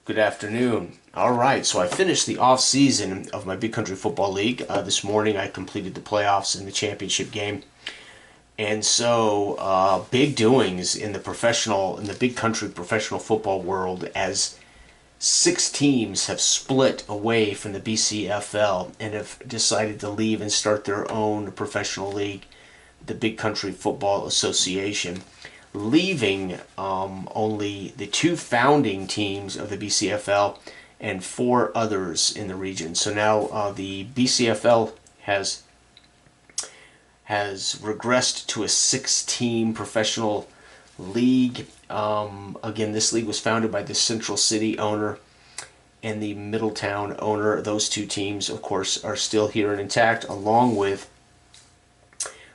Good afternoon. All right, so I finished the off season of my Big Country Football League. This morning I completed the playoffs in the championship game. And so big doings in the Big Country professional football world as six teams have split away from the BCFL and have decided to leave and start their own professional league, the Big Country Football Association, leaving only the two founding teams of the BCFL and four others in the region. So now the BCFL has regressed to a six-team professional league. Again, this league was founded by the Central City owner and the Middletown owner. Those two teams, of course, are still here and intact, along with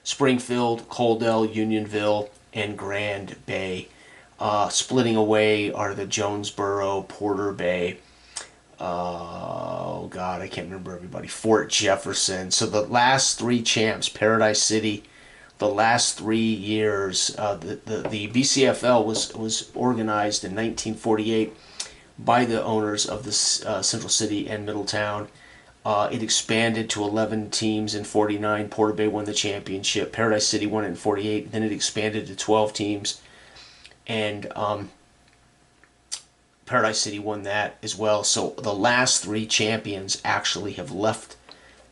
Springfield, Coaldale, Unionville, and Grand Bay. Splitting away are the Jonesboro, Porter Bay, oh God, I can't remember everybody, Fort Jefferson. So the last three champs, Paradise City, the last 3 years, the BCFL was organized in 1948 by the owners of the Central City and Middletown. It expanded to 11 teams in 49. Porter Bay won the championship. Paradise City won it in 48. Then it expanded to 12 teams. And Paradise City won that as well. So the last three champions actually have left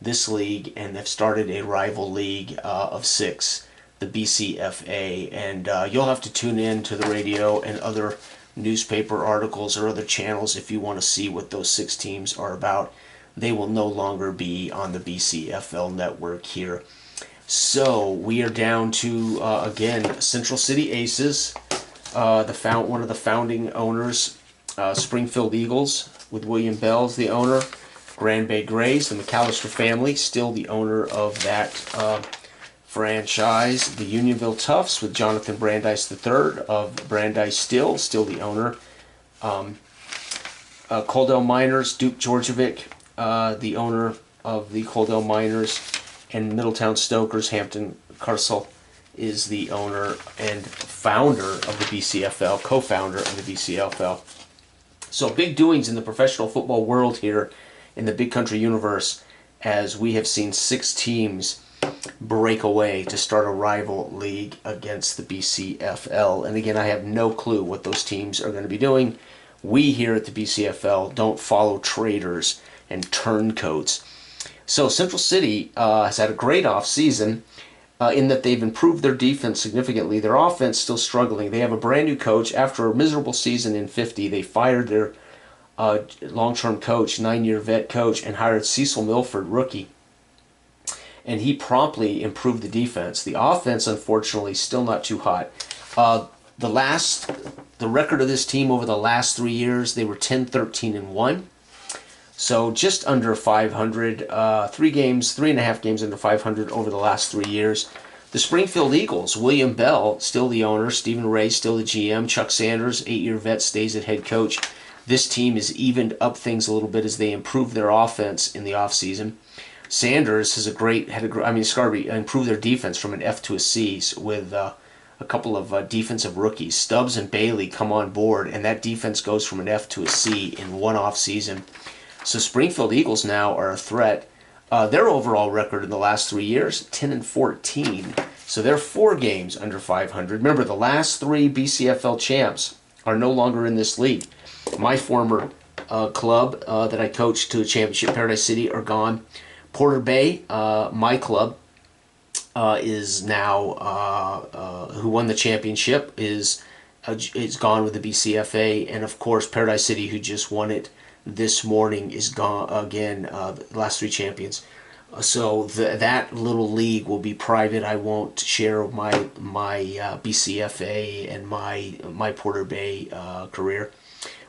this league and have started a rival league of six, the BCFA. And you'll have to tune in to the radio and other newspaper articles or other channels if you want to see what those six teams are about. They will no longer be on the BCFL network here. So we are down to, again, Central City Aces, one of the founding owners, Springfield Eagles, with William Bell as the owner. Grand Bay Grays, the McAllister family, still the owner of that franchise. The Unionville Toughs with Jonathan Brandeis III of Brandeis still the owner. Coaldale Miners, Duke Georgievic, the owner of the Coaldale Miners, and Middletown Stokers, Hampton Carsell, is the owner and founder of the BCFL, co-founder of the BCFL. So big doings in the professional football world here in the Big Country universe, as we have seen six teams break away to start a rival league against the BCFL. And again, I have no clue what those teams are going to be doing. We here at the BCFL don't follow traders and turncoats. So Central City has had a great off-season in that they've improved their defense significantly. Their offense still struggling. They have a brand new coach. After a miserable season in 50, they fired their long-term coach, 9-year vet coach, and hired Cecil Milford, rookie. And he promptly improved the defense. The offense, unfortunately, still not too hot. The record of this team over the last 3 years, they were 10-13-1. So just under 500, 3.5 games under 500 over the last 3 years. The Springfield Eagles, William Bell, still the owner, Stephen Ray, still the GM, Chuck Sanders, 8-year vet, stays at head coach. This team has evened up things a little bit as they improve their offense in the offseason. Sanders has Scarby improved their defense from an F to a C with a couple of defensive rookies. Stubbs and Bailey come on board, and that defense goes from an F to a C in one off season. So Springfield Eagles now are a threat. Their overall record in the last 3 years, 10-14. So they're 4 games under 500. Remember, the last 3 BCFL champs are no longer in this league. My former club that I coached to the championship, Paradise City, are gone. Porter Bay, my club, is now, who won the championship, is gone with the BCFA. And of course, Paradise City, who just won it this morning, is gone again. The last 3 champions. So that little league will be private. I won't share my BCFA and my Porter Bay career,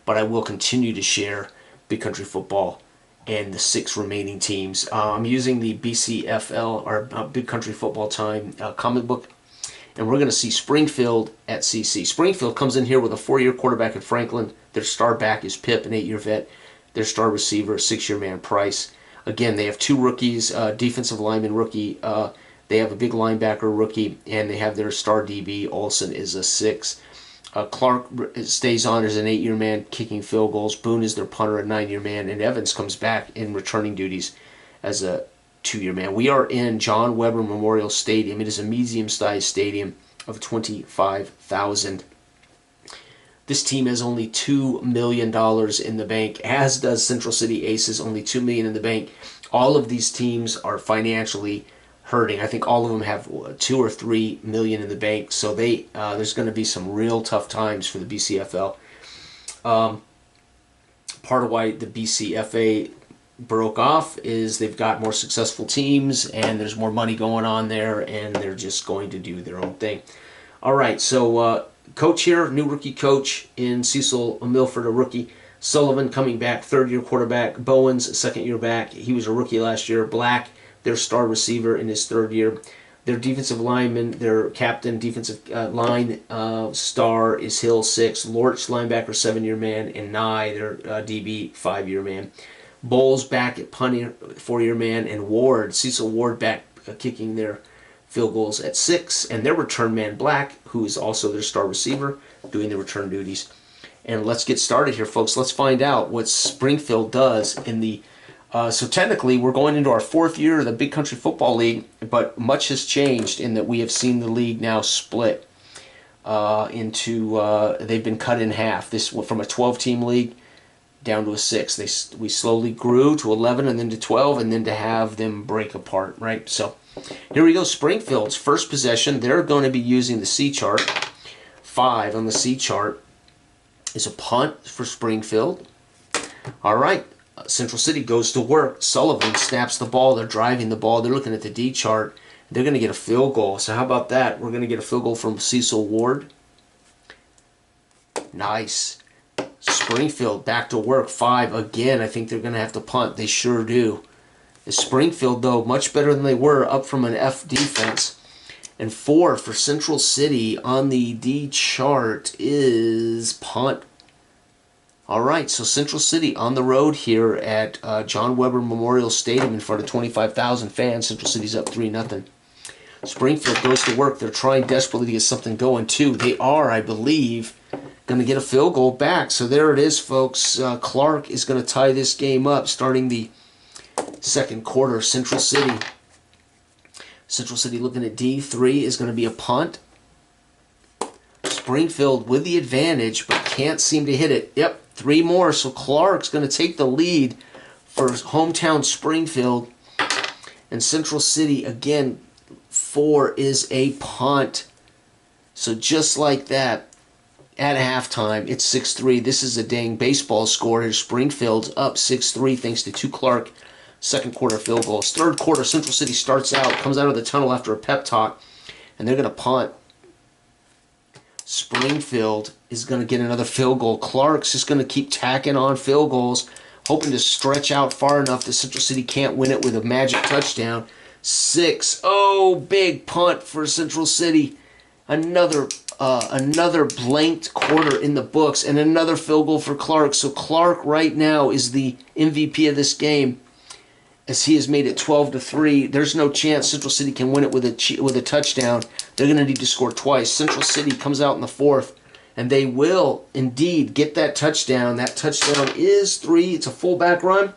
but I will continue to share Big Country Football and the 6 remaining teams. I'm using the BCFL, or Big Country Football Time comic book, and we're going to see Springfield at CC. Springfield comes in here with a 4-year quarterback in Franklin. Their star back is Pip, an 8-year vet. Their star receiver, a 6-year man, Price. Again, they have 2 rookies, defensive lineman rookie. They have a big linebacker rookie, and they have their star DB, Olsen, is a 6. Clark stays on as an 8-year man, kicking field goals. Boone is their punter, a 9-year man, and Evans comes back in returning duties as a 2-year man. We are in John Weber Memorial Stadium. It is a medium-sized stadium of 25,000. This team has only $2 million in the bank, as does Central City Aces, only $2 million in the bank. All of these teams are financially hurting. I think all of them have 2 or 3 million in the bank, so there's going to be some real tough times for the BCFL. Part of why the BCFA broke off is they've got more successful teams and there's more money going on there, and they're just going to do their own thing. All right, so coach here, new rookie coach in Cecil Milford, a rookie. Sullivan coming back, 3rd-year quarterback. Bowens, 2nd-year back. He was a rookie last year. Black, their star receiver in his 3rd year. Their defensive lineman, their captain, defensive line star is Hill, 6. Lorch, linebacker, 7-year man. And Nye, their DB, 5-year man. Bowles back at punting, 4-year man. And Ward, Cecil Ward, back kicking their field goals at 6. And their return man, Black, who is also their star receiver, doing the return duties. And let's get started here, folks. Let's find out what Springfield does in the... so technically, we're going into our 4th year of the Big Country Football League, but much has changed in that we have seen the league now split into... they've been cut in half. This went from a 12-team league down to a 6. We slowly grew to 11 and then to 12, and then to have them break apart, right? So here we go. Springfield's first possession. They're going to be using the C chart. 5 on the C chart is a punt for Springfield. All right. Central City goes to work. Sullivan snaps the ball. They're driving the ball. They're looking at the D chart. They're going to get a field goal. So how about that? We're going to get a field goal from Cecil Ward. Nice. Springfield back to work. 5 again. I think they're going to have to punt. They sure do. Springfield, though, much better than they were, up from an F defense. And 4 for Central City on the D chart is punt. All right, so Central City on the road here at John Weber Memorial Stadium in front of 25,000 fans. Central City's up 3-0. Springfield goes to work. They're trying desperately to get something going, too. They are, I believe, going to get a field goal back. So there it is, folks. Clark is going to tie this game up starting the 2nd quarter. Central City looking at D3 is going to be a punt. Springfield with the advantage, but can't seem to hit it. Yep, 3 more. So Clark's going to take the lead for hometown Springfield. And Central City, again, 4 is a punt. So just like that, at halftime, it's 6-3. This is a dang baseball score here. Springfield's up 6-3 thanks to 2 Clark 2nd quarter field goals. 3rd quarter, Central City starts out, comes out of the tunnel after a pep talk, and they're going to punt. Springfield is going to get another field goal. Clark's just going to keep tacking on field goals, hoping to stretch out far enough that Central City can't win it with a magic touchdown. 6. Oh, big punt for Central City. Another blanked quarter in the books, and another field goal for Clark. So Clark right now is the MVP of this game, as he has made it 12-3. There's no chance Central City can win it with a touchdown. They're going to need to score twice. Central City comes out in the 4th, and they will indeed get that touchdown. That touchdown is 3. It's a fullback run.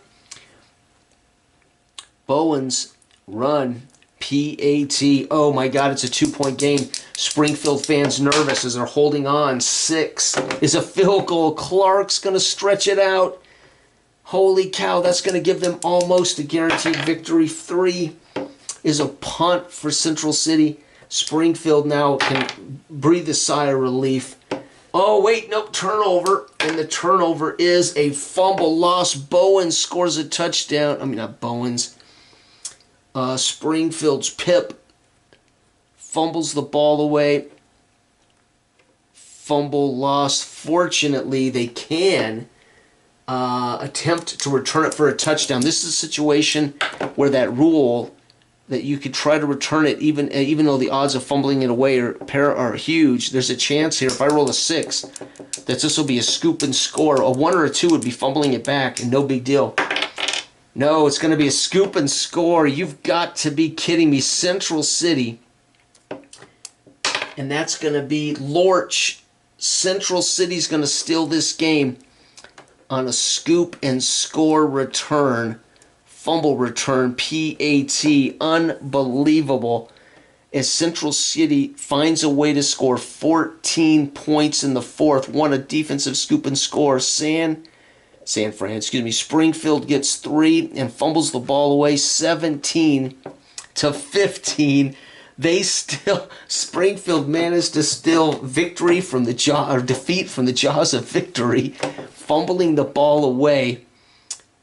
Bowens run. PAT. Oh my God, it's a 2-point game. Springfield fans nervous as they're holding on. 6 is a field goal. Clark's going to stretch it out. Holy cow, that's going to give them almost a guaranteed victory. 3 is a punt for Central City. Springfield now can breathe a sigh of relief. Oh, wait, nope, turnover. And the turnover is a fumble loss. Bowens scores a touchdown. I mean, not Bowens. Springfield's Pip fumbles the ball away. Fumble loss. Fortunately, they can attempt to return it for a touchdown. This is a situation where that rule that you could try to return it even though the odds of fumbling it away are huge. There's a chance here, if I roll a 6, that this will be a scoop and score. A 1 or a 2 would be fumbling it back, and no big deal. No, it's going to be a scoop and score. You've got to be kidding me. Central City. And that's going to be Lorch Central City's going to steal this game on a scoop and score return. Fumble return, PAT. Unbelievable. As Central City finds a way to score 14 points in the fourth. Won a defensive scoop and score. Springfield gets 3 and fumbles the ball away 17-15. Springfield managed to steal victory from the defeat from the jaws of victory, fumbling the ball away.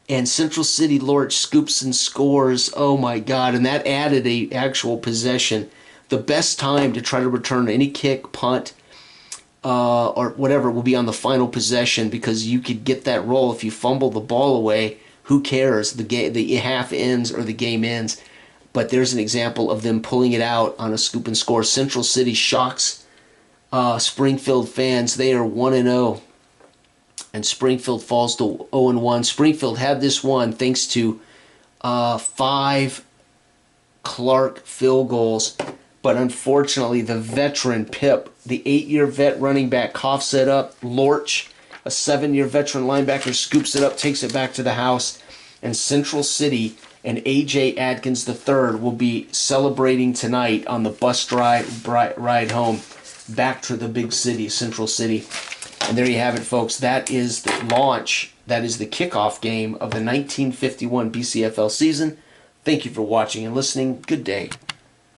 And Central City Lorch scoops and scores. Oh my God. And that added a actual possession. The best time to try to return any kick, punt, or whatever will be on the final possession, because you could get that roll. If you fumble the ball away, who cares? The half ends or the game ends. But there's an example of them pulling it out on a scoop and score. Central City shocks Springfield fans. They are 1-0. And Springfield falls to 0-1. Springfield had this one thanks to 5 Clark field goals. But unfortunately, the veteran Pip, the 8-year vet running back, coughs it up. Lorch, a 7-year veteran linebacker, scoops it up, takes it back to the house. And Central City and A.J. Adkins III will be celebrating tonight on the bus ride home back to the big city, Central City. And there you have it, folks. That is the launch. That is the kickoff game of the 1951 BCFL season. Thank you for watching and listening. Good day.